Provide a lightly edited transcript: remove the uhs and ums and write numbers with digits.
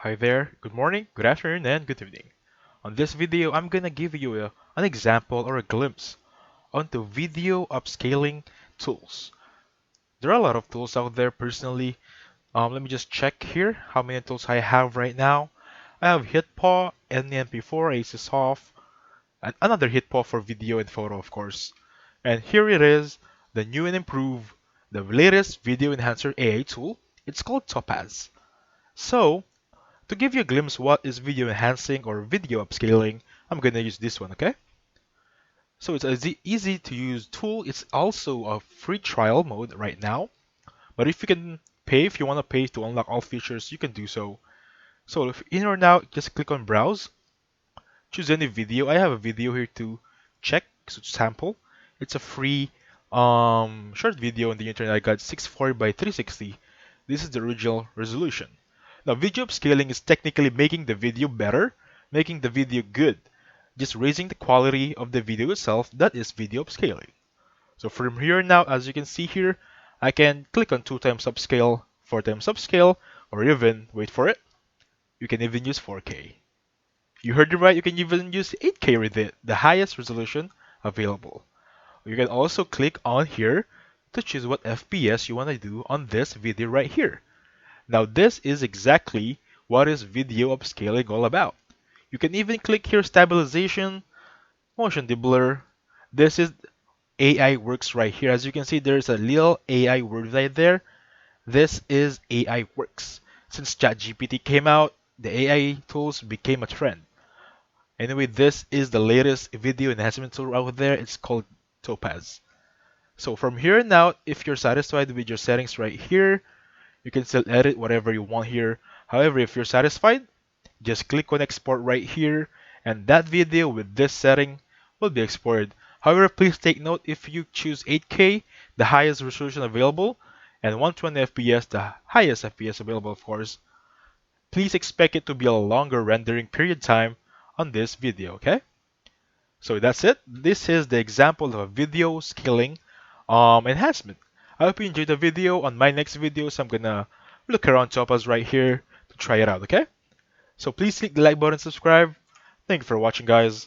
Hi there, good morning, good afternoon, and good evening. On this video, I'm gonna give you an example or a glimpse onto video upscaling tools. There are a lot of tools out there personally. Let me just check here how many tools I have right now. I have HitPaw, NMP4, ACESOft, and another HitPaw for video and photo, of course. And here it is, the new and improved, the latest video enhancer AI tool. It's called Topaz. So, to give you a glimpse what is video enhancing or video upscaling, I'm gonna use this one, okay? So it's an easy to use tool. It's also a free trial mode right now. But if you can pay, if you want to pay to unlock all features, you can do so. So if in or now, just click on browse, choose any video. I have a video here to check, so sample. It's a free short video on the internet. I got 640 by 360. This is the original resolution. Now, video upscaling is technically making the video better, making the video good. Just raising the quality of the video itself, that is video upscaling. So from here now, as you can see here, I can click on 2 times upscale, 4 times upscale, or even, wait for it, you can even use 4K. You heard it right, you can even use 8K with it, the highest resolution available. You can also click on here to choose what FPS you want to do on this video right here. Now this is exactly what is video upscaling all about. You can even click here stabilization, motion deblur. This is AI works right here. As you can see, there's a little AI word right there. This is AI works. Since ChatGPT came out, the AI tools became a trend. Anyway, this is the latest video enhancement tool out there. It's called Topaz. So from here now, if you're satisfied with your settings right here, you can still edit whatever you want here. However, if you're satisfied, just click on export right here, and that video with this setting will be exported. However, please take note, if you choose 8K, the highest resolution available, and 120 FPS, the highest FPS available, of course, please expect it to be a longer rendering period time on this video, okay? So that's it. This is the example of a video scaling enhancement. I hope you enjoyed the video. On my next videos, I'm gonna look around Topaz right here to try it out, okay? So please click the like button and subscribe. Thank you for watching, guys.